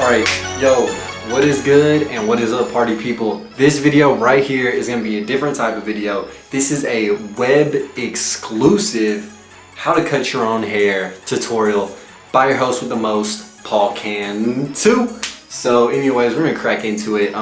Alright, yo, what is good and what is up, party people? This video right here is going to be a different type of video. This is a web exclusive how to cut your own hair tutorial by your host with the most, Paul Cantu. So anyways, we're going to crack into it.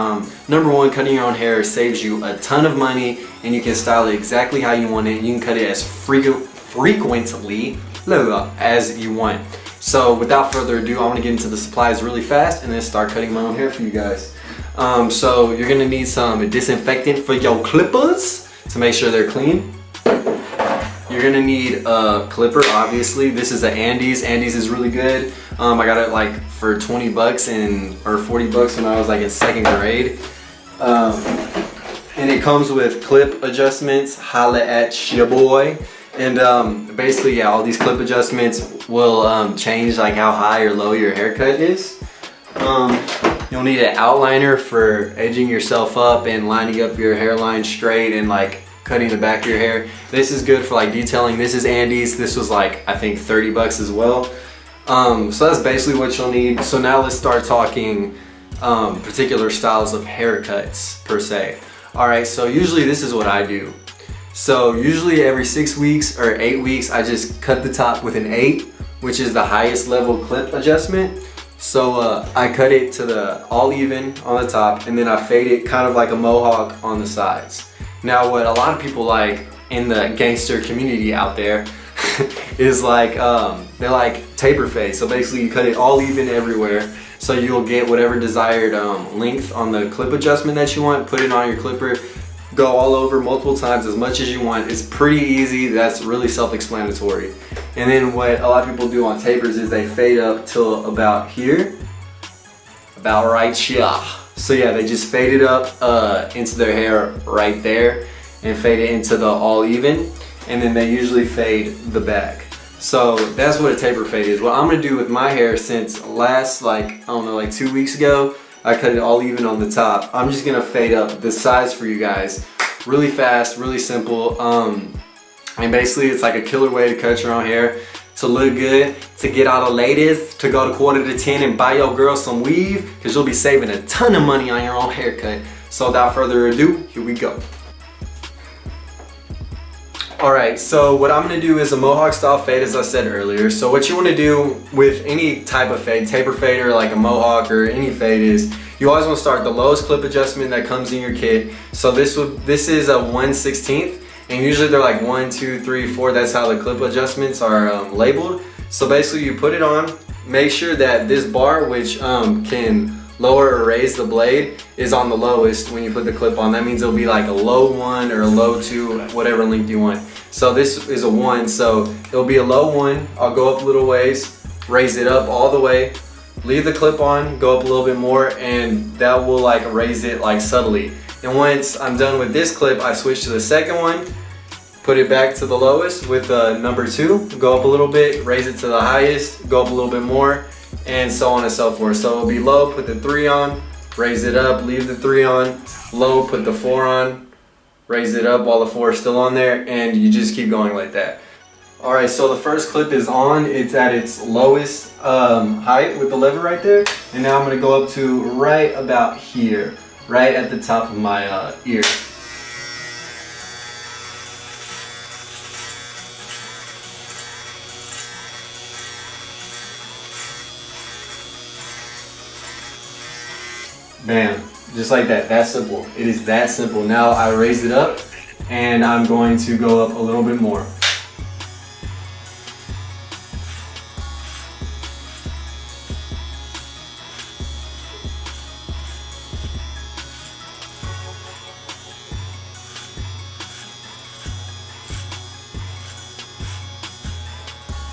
Number one, cutting your own hair saves you a ton of money and you can style it exactly how you want it. You can cut it as frequently as you want. So without further ado, I want to get into the supplies really fast and then start cutting my own hair for you guys. So you're going to need some disinfectant for your clippers to make sure they're clean. You're going to need a clipper, obviously. This is an Andes. Andes is really good. I got it like for 20 bucks or 40 bucks when I was like in second grade. And it comes with clip adjustments. Holla at your boy. And basically, yeah, all these clip adjustments will change like how high or low your haircut is. You'll need an outliner for edging yourself up and lining up your hairline straight and like cutting the back of your hair. This is good for like detailing. This is Andes. This was like, I think 30 bucks as well. So that's basically what you'll need. So now let's start talking particular styles of haircuts per se. All right, so usually this is what I do. So usually every 6 weeks or 8 weeks, I just cut the top with an 8, which is the highest level clip adjustment. So I cut it to the all even on the top and then I fade it kind of like a mohawk on the sides. Now what a lot of people like in the gangster community out there is like, they like taper fade. So basically you cut it all even everywhere. So you'll get whatever desired length on the clip adjustment that you want, put it on your clipper, go all over multiple times as much as you want. It's pretty easy. That's really self-explanatory. And then what a lot of people do on tapers is they fade up till about here, about right here. So yeah, they just fade it up into their hair right there and fade it into the all even, and then they usually fade the back. So that's what a taper fade is. What I'm gonna do with my hair, since last like 2 weeks ago I cut it all even on the top, I'm just gonna fade up the sides for you guys really fast, really simple. And basically it's like a killer way to cut your own hair, to look good, to get all the ladies to go to 9:45 and buy your girl some weave, because you'll be saving a ton of money on your own haircut. So without further ado, here we go. Alright, so what I'm going to do is a mohawk style fade, as I said earlier. So what you want to do with any type of fade, taper fade or like a mohawk or any fade, is you always want to start the lowest clip adjustment that comes in your kit. So this is a 1/16, and usually they're like 1, 2, 3, 4. That's how the clip adjustments are labeled. So basically you put it on, make sure that this bar, which can lower or raise the blade, is on the lowest when you put the clip on. That means it'll be like a low 1 or a low 2, whatever length you want. So this is a 1, so it'll be a low 1. I'll go up a little ways, raise it up all the way, leave the clip on, go up a little bit more, and that will like raise it like subtly. And once I'm done with this clip, I switch to the second one, put it back to the lowest with number 2, go up a little bit, raise it to the highest, go up a little bit more, and so on and so forth. So it'll be low, put the 3 on, raise it up, leave the 3 on, low, put the 4 on, raise it up while the 4 is still on there, and you just keep going like that. Alright, so the first clip is on. It's at its lowest height with the lever right there, and now I'm going to go up to right about here, right at the top of my ear. Bam, just like that. That's simple. It is that simple. Now I raise it up and I'm going to go up a little bit more.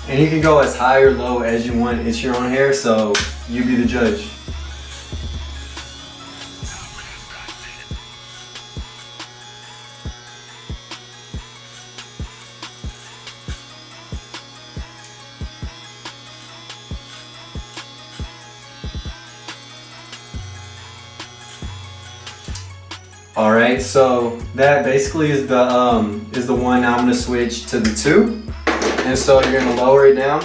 And you can go as high or low as you want. It's your own hair, so you be the judge. Alright, so that basically is the one. I'm going to switch to the 2. And so you're going to lower it down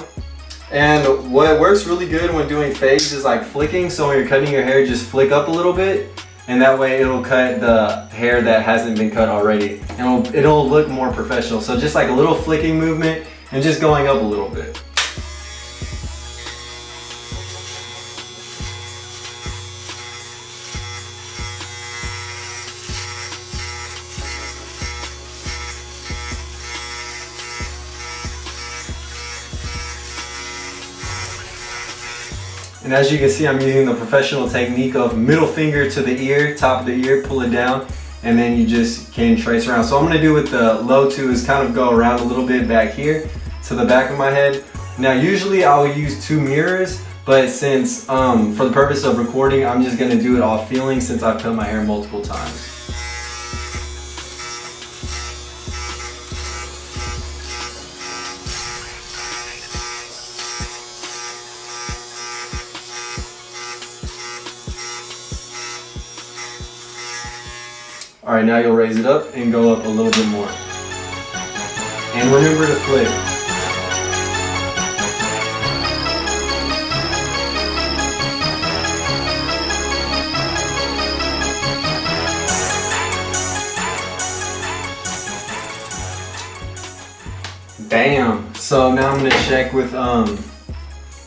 And what works really good when doing fades is like flicking. So when you're cutting your hair, just flick up a little bit, and that way it'll cut the hair that hasn't been cut already, and it'll look more professional. So just like a little flicking movement and just going up a little bit. And as you can see, I'm using the professional technique of middle finger to the ear, top of the ear, pull it down, and then you just can trace around. So I'm gonna do with the low 2 is kind of go around a little bit back here to the back of my head. Now usually I will use 2 mirrors, but since for the purpose of recording, I'm just gonna do it off feeling since I've cut my hair multiple times. All right, now you'll raise it up and go up a little bit more. And remember to flick. Bam! So now I'm gonna check with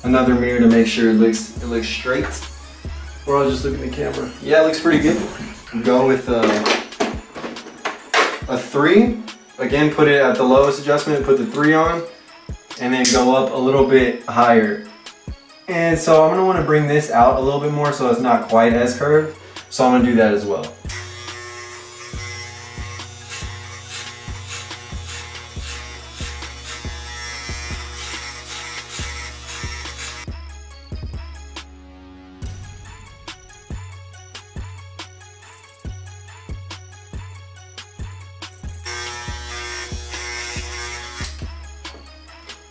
another mirror to make sure it looks straight. Or I'll just look at the camera. Yeah, it looks pretty good. Go with a 3. Again, put it at the lowest adjustment, put the 3 on, and then go up a little bit higher. And so I'm gonna wanna bring this out a little bit more so it's not quite as curved. So I'm gonna do that as well.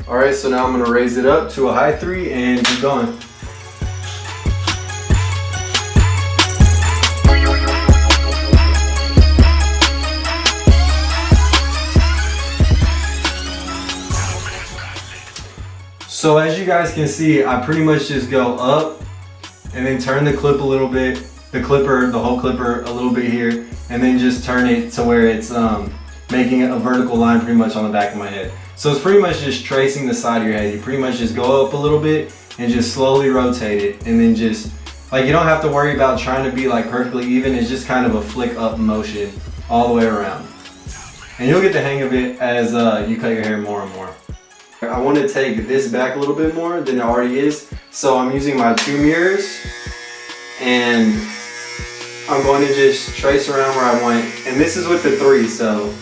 All right, so now I'm gonna raise it up to a high 3 and keep going. So as you guys can see, I pretty much just go up and then turn the clip a little bit, the whole clipper a little bit here, and then just turn it to where it's making a vertical line pretty much on the back of my head. So it's pretty much just tracing the side of your head. You pretty much just go up a little bit and just slowly rotate it, and then just, like, you don't have to worry about trying to be like perfectly even. It's just kind of a flick up motion all the way around. And you'll get the hang of it as you cut your hair more and more. I want to take this back a little bit more than it already is. So I'm using my 2 mirrors, and I'm going to just trace around where I want. And this is with the 3, so.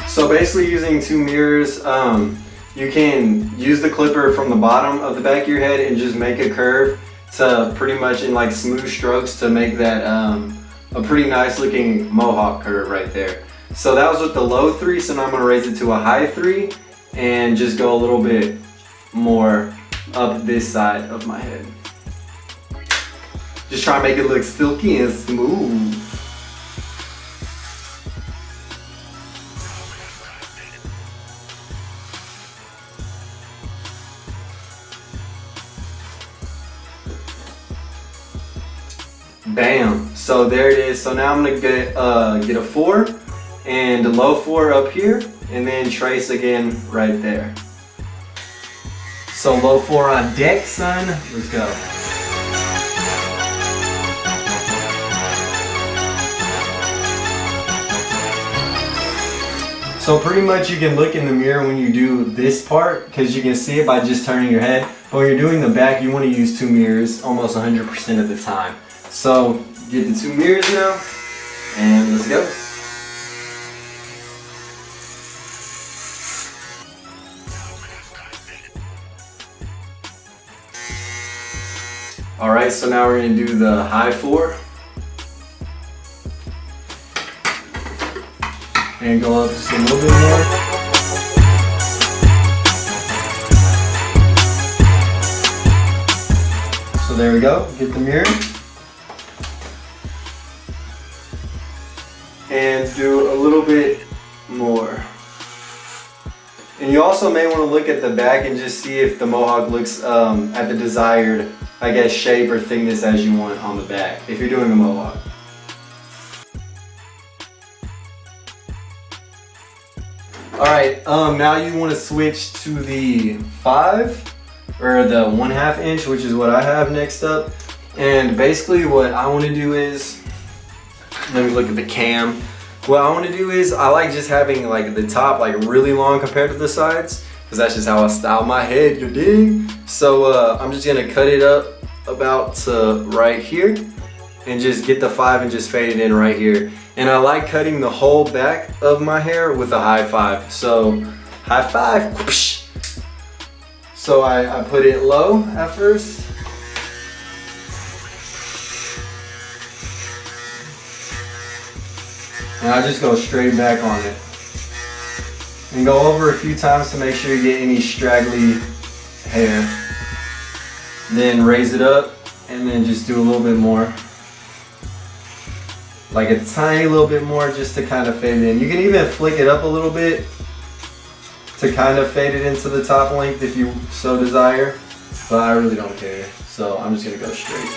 So basically using 2 mirrors, you can use the clipper from the bottom of the back of your head and just make a curve to pretty much in like smooth strokes to make that a pretty nice looking mohawk curve right there. So that was with the low 3, so now I'm gonna raise it to a high 3 and just go a little bit more up this side of my head. Just try to make it look silky and smooth. Bam! So there it is. So now I'm gonna get a 4 and a low 4 up here, and then trace again right there. So low 4 on deck, son. Let's go. So pretty much you can look in the mirror when you do this part, because you can see it by just turning your head. But when you're doing the back, you want to use 2 mirrors almost 100% of the time. So get the 2 mirrors now, and let's go. All right, so now we're gonna do the high 4. And go up just a little bit more. So there we go, get the mirror. and do a little bit more. And you also may want to look at the back and just see if the mohawk looks at the desired, I guess, shape or thickness as you want on the back, if you're doing a mohawk. Alright, now you want to switch to the 5 or the 1/2 inch, which is what I have next up. And basically what I want to do is, let me look at the cam. What I want to do is, I like just having like the top like really long compared to the sides, because that's just how I style my head, you dig? So I'm just going to cut it up about to right here and just get the 5 and just fade it in right here. And I like cutting the whole back of my hair with a high 5. So high 5. Whoosh. So I put it low at first. And I just go straight back on it. And go over a few times to make sure you get any straggly hair. Then raise it up and then just do a little bit more. Like a tiny little bit more just to kind of fade it in. You can even flick it up a little bit to kind of fade it into the top length if you so desire. But I really don't care. So I'm just gonna go straight.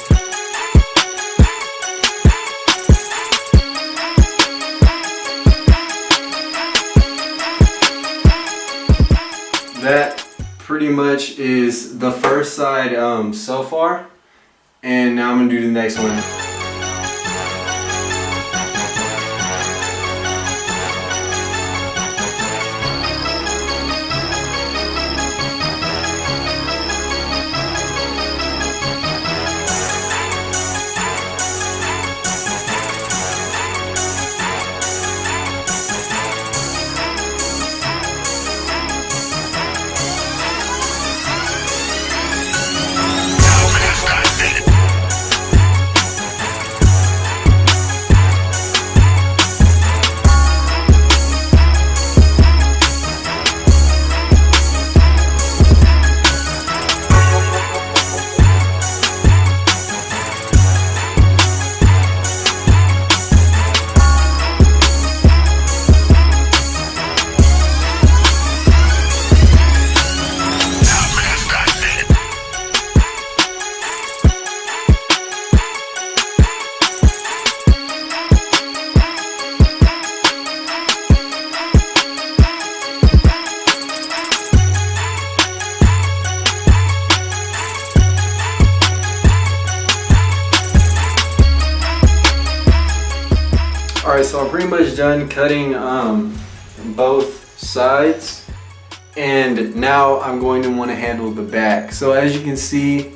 That pretty much is the first side so far, and now I'm gonna do the next one. Alright, so I'm pretty much done cutting both sides, and now I'm going to want to handle the back. So as you can see,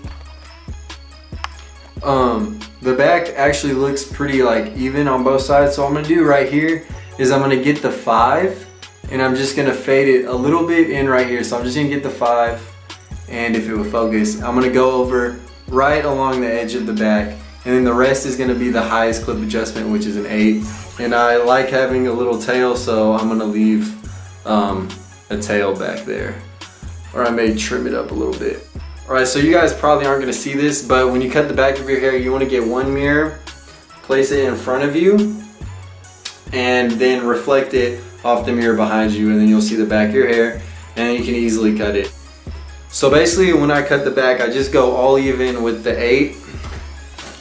the back actually looks pretty like even on both sides. So what I'm going to do right here is I'm going to get the 5 and I'm just going to fade it a little bit in right here. So I'm just going to get the 5, and if it will focus, I'm going to go over right along the edge of the back, and then the rest is going to be the highest clip adjustment, which is an 8. And I like having a little tail, so I'm going to leave a tail back there, or I may trim it up a little bit. Alright, so you guys probably aren't going to see this, but when you cut the back of your hair, you want to get one mirror, place it in front of you, and then reflect it off the mirror behind you, and then you'll see the back of your hair, and you can easily cut it. So basically when I cut the back, I just go all even with the 8,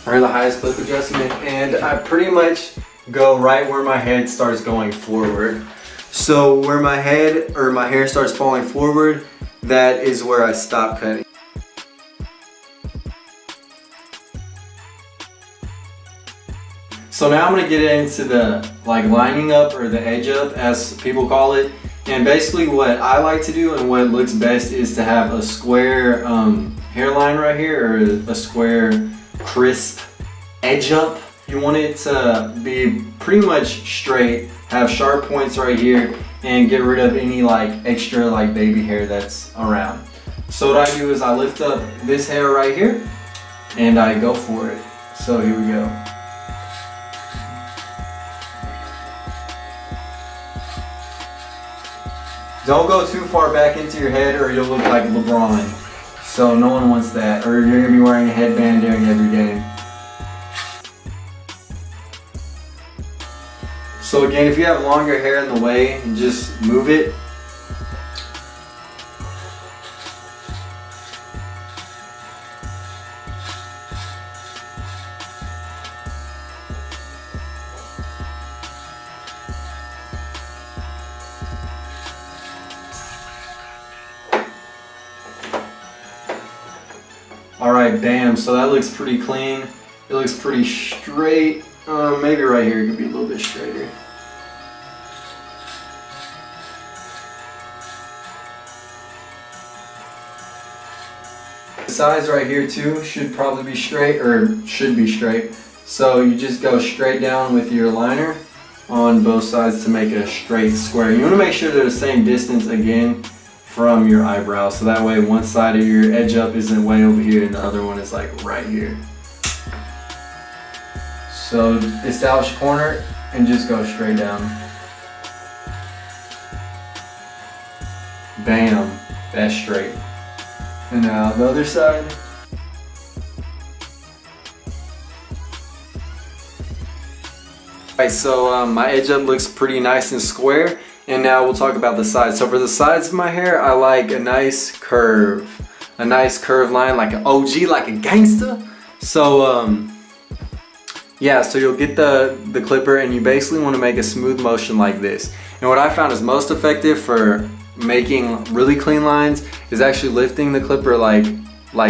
or the highest clip adjustment, and I pretty much go right where my head starts going forward. So where my head or my hair starts falling forward, that is where I stop cutting. So now I'm going to get into the like lining up, or the edge up as people call it. And basically what I like to do and what looks best is to have a square hairline right here, or a square crisp edge up. You want it to be pretty much straight, have sharp points right here, and get rid of any like extra like baby hair that's around. So what I do is I lift up this hair right here and I go for it. So here we go. Don't go too far back into your head or you'll look like LeBron. So no one wants that, or you're gonna be wearing a headband during every game. So again, if you have longer hair in the way, just move it. Alright, bam, so that looks pretty clean. It looks pretty straight. Maybe right here it could be a little bit straighter. The sides right here too should probably be straight, or should be straight. So you just go straight down with your liner on both sides to make a straight square. You want to make sure they're the same distance again from your eyebrow, so that way one side of your edge up isn't way over here and the other one is like right here. So establish a corner and just go straight down. Bam, that's straight. And now the other side. Alright, so my edge up looks pretty nice and square. And now we'll talk about the sides. So for the sides of my hair, I like a nice curve. A nice curved line, like an OG, like a gangster. So yeah, so you'll get the clipper and you basically want to make a smooth motion like this. And what I found is most effective for making really clean lines is actually lifting the clipper like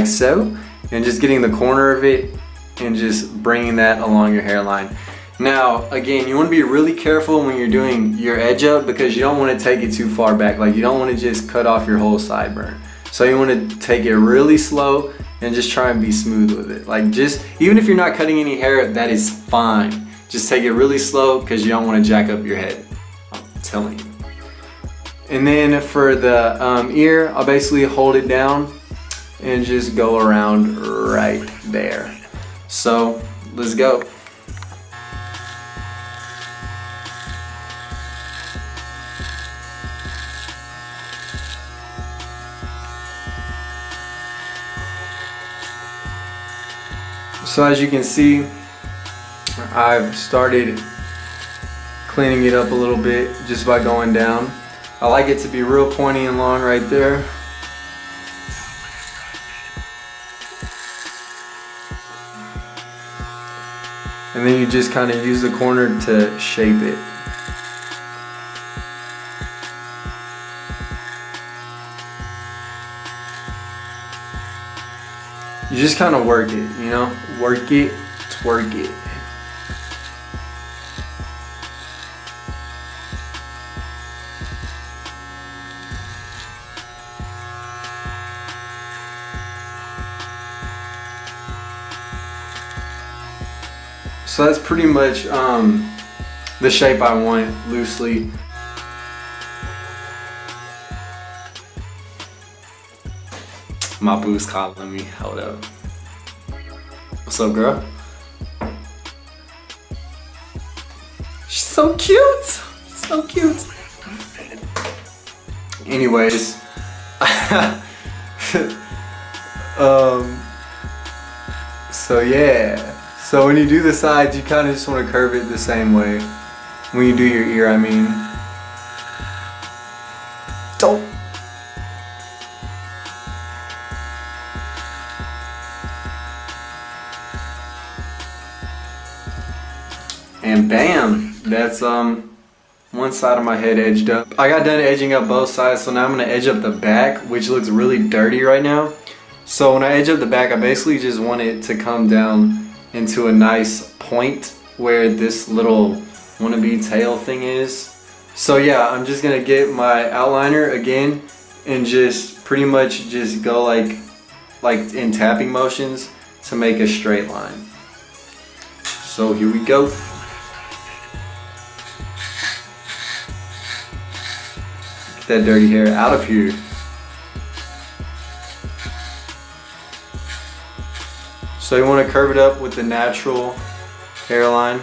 so, and just getting the corner of it and just bringing that along your hairline. Now, again, you want to be really careful when you're doing your edge up because you don't want to take it too far back. Like, you don't want to just cut off your whole sideburn. So you want to take it really slow and just try and be smooth with it. Like, just, even if you're not cutting any hair, that is fine. Just take it really slow because you don't want to jack up your head. I'm telling you. And then for the ear, I'll basically hold it down and just go around right there. So, let's go. So as you can see, I've started cleaning it up a little bit just by going down. I like it to be real pointy and long right there. And then you just kind of use the corner to shape it. You just kind of work it, you know? Work it, twerk it. So that's pretty much the shape I want, loosely. My boo's calling me. Hold up. What's up, girl? She's so cute. So cute. Anyways, so yeah. So when you do the sides, you kind of just want to curve it the same way. When you do your ear, I mean. Don't. And bam, that's one side of my head edged up. I got done edging up both sides, so now I'm gonna edge up the back, which looks really dirty right now. So when I edge up the back, I basically just want it to come down into a nice point where this little wannabe tail thing is. So yeah, I'm just gonna get my outliner again and just pretty much just go like in tapping motions to make a straight line. So here we go. Get that dirty hair out of here. So you want to curve it up with the natural hairline.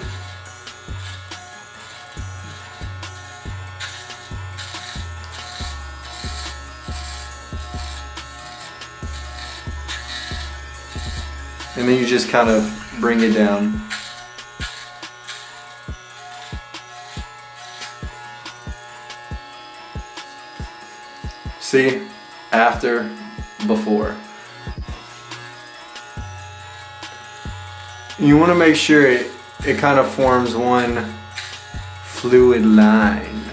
And then you just kind of bring it down. See, after, before. You want to make sure it kind of forms one fluid line.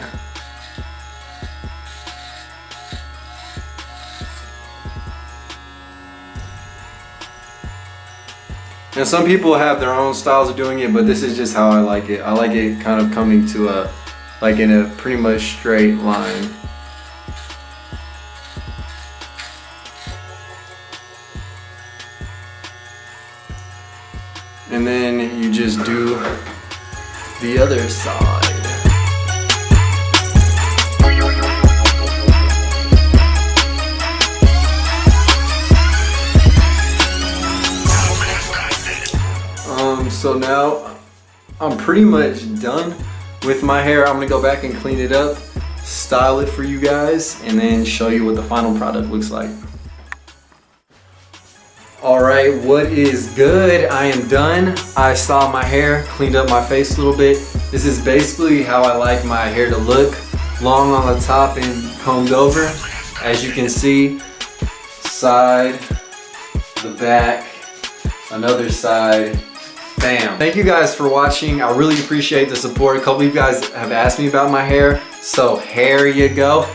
Now some people have their own styles of doing it, but this is just how I like it. I like it kind of coming to like in a pretty much straight line. And then you just do the other side. So now I'm pretty much done with my hair. I'm gonna go back and clean it up, style it for you guys, and then show you what the final product looks like. Alright, what is good? I am done. I styled my hair, cleaned up my face a little bit. This is basically how I like my hair to look. Long on the top and combed over. As you can see, side, the back, another side. Bam. Thank you guys for watching. I really appreciate the support. A couple of you guys have asked me about my hair, so here you go.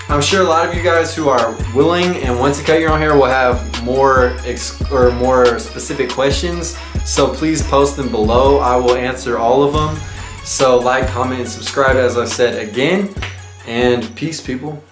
I'm sure a lot of you guys who are willing and want to cut your own hair will have more specific questions, so please post them below. I will answer all of them. So like, comment, and subscribe, as I said again, and peace, people.